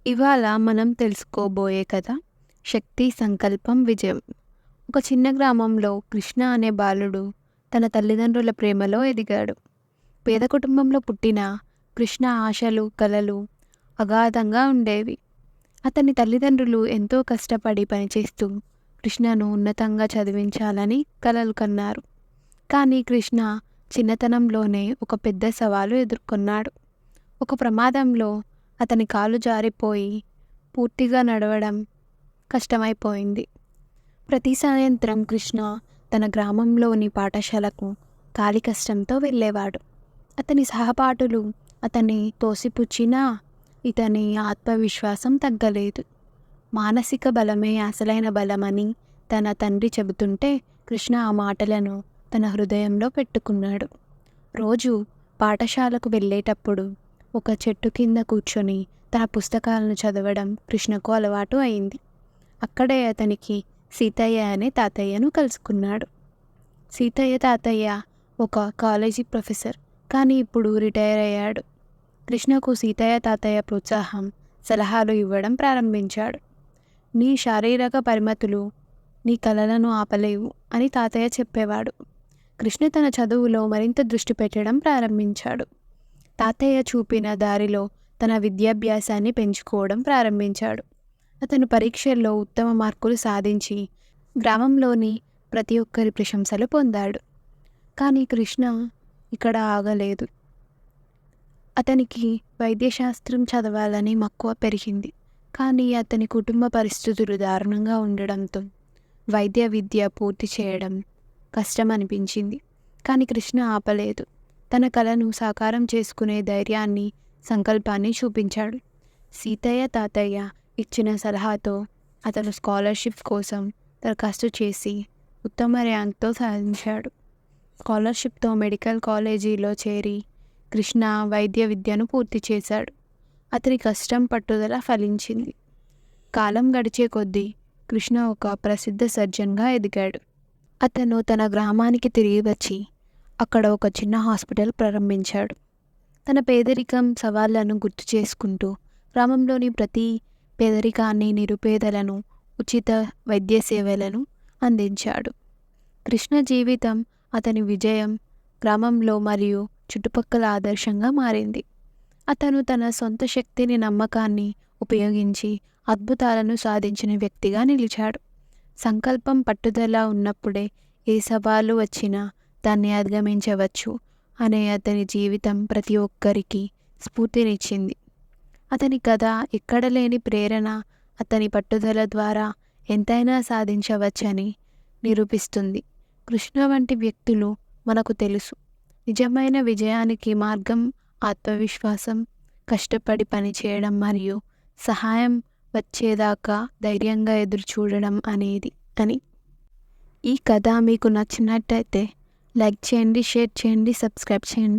ఇవాళ మనం తెలుసుకోబోయే కథ శక్తి సంకల్పం విజయం. ఒక చిన్న గ్రామంలో కృష్ణ అనే బాలుడు తన తల్లిదండ్రుల ప్రేమలో ఎదిగాడు. పేద కుటుంబంలో పుట్టిన కృష్ణ ఆశలు, కలలు అగాధంగా ఉండేవి. అతని తల్లిదండ్రులు ఎంతో కష్టపడి పనిచేస్తూ కృష్ణను ఉన్నతంగా చదివించాలని కలలు కన్నారు. కానీ కృష్ణ చిన్నతనంలోనే ఒక పెద్ద సవాలు ఎదుర్కొన్నాడు. ఒక ప్రమాదంలో అతని కాలు జారిపోయి పూర్తిగా నడవడం కష్టమైపోయింది. ప్రతి సాయంత్రం కృష్ణ తన గ్రామంలోని పాఠశాలకు కాలి కష్టంతో వెళ్ళేవాడు. అతని సహపాఠులు అతన్ని తోసిపుచ్చినా ఇతని ఆత్మవిశ్వాసం తగ్గలేదు. మానసిక బలమే అసలైన బలమని తన తండ్రి చెబుతుంటే కృష్ణ ఆ మాటలను తన హృదయంలో పెట్టుకున్నాడు. రోజు పాఠశాలకు వెళ్ళేటప్పుడు ఒక చెట్టు కింద కూర్చొని తన పుస్తకాలను చదవడం కృష్ణకు అలవాటు అయింది. అక్కడే అతనికి సీతయ్య అనే తాతయ్యను కలుసుకున్నాడు. సీతయ్య తాతయ్య ఒక కాలేజీ ప్రొఫెసర్, కానీ ఇప్పుడు రిటైర్ అయ్యాడు. కృష్ణకు సీతయ్య తాతయ్య ప్రోత్సాహం, సలహాలు ఇవ్వడం ప్రారంభించాడు. నీ శారీరక పరిమితులు నీ కలలను ఆపలేవు అని తాతయ్య చెప్పేవాడు. కృష్ణ తన చదువులో మరింత దృష్టి పెట్టడం ప్రారంభించాడు. తాతయ్య చూపిన దారిలో తన విద్యాభ్యాసాన్ని పెంచుకోవడం ప్రారంభించాడు. అతను పరీక్షల్లో ఉత్తమ మార్కులు సాధించి గ్రామంలోని ప్రతి ఒక్కరి ప్రశంసలు పొందాడు. కానీ కృష్ణ ఇక్కడ ఆగలేదు. అతనికి వైద్యశాస్త్రం చదవాలని మక్కువ పెరిగింది. కానీ అతని కుటుంబ పరిస్థితులు దారుణంగా ఉండడంతో వైద్య విద్య పూర్తి చేయడం కష్టం అనిపించింది. కానీ కృష్ణ ఆపలేదు. తన కలను సాకారం చేసుకునే ధైర్యాన్ని, సంకల్పాన్ని చూపించాడు. సీతయ్య తాతయ్య ఇచ్చిన సలహాతో అతను స్కాలర్షిప్ కోసం దరఖాస్తు చేసి ఉత్తమ ర్యాంక్తో సాధించాడు. స్కాలర్షిప్తో మెడికల్ కాలేజీలో చేరి కృష్ణ వైద్య విద్యను పూర్తి చేశాడు. అతని కష్టం, పట్టుదల ఫలించింది. కాలం గడిచే కొద్దీ కృష్ణ ఒక ప్రసిద్ధ సర్జన్గా ఎదిగాడు. అతను తన గ్రామానికి తిరిగి వచ్చి అక్కడ ఒక చిన్న హాస్పిటల్ ప్రారంభించాడు. తన పేదరికం, సవాళ్లను గుర్తు చేసుకుంటూ గ్రామంలోని ప్రతి పేదరికాన్ని, నిరుపేదలను ఉచిత వైద్య సేవలను అందించాడు. కృష్ణ జీవితం, అతని విజయం గ్రామంలో మరియు చుట్టుపక్కల ఆదర్శంగా మారింది. అతను తన సొంత శక్తిని, నమ్మకాన్ని ఉపయోగించి అద్భుతాలను సాధించిన వ్యక్తిగా నిలిచాడు. సంకల్పం, పట్టుదల ఉన్నప్పుడే ఏ సవాలు వచ్చినా దాన్ని అధిగమించవచ్చు అనే అతని జీవితం ప్రతి ఒక్కరికి స్ఫూర్తినిచ్చింది. అతని కథ ఎక్కడ లేని ప్రేరణ, అతని పట్టుదల ద్వారా ఎంతైనా సాధించవచ్చని నిరూపిస్తుంది. కృష్ణ వంటి వ్యక్తులు మనకు తెలుసు. నిజమైన విజయానికి మార్గం ఆత్మవిశ్వాసం, కష్టపడి పనిచేయడం మరియు సహాయం వచ్చేదాకా ధైర్యంగా ఎదురు చూడడం అనేది అని. ఈ కథ మీకు నచ్చినట్టయితే లైక్ చేయండి, షేర్ చేయండి, సబ్స్క్రైబ్ చేయండి.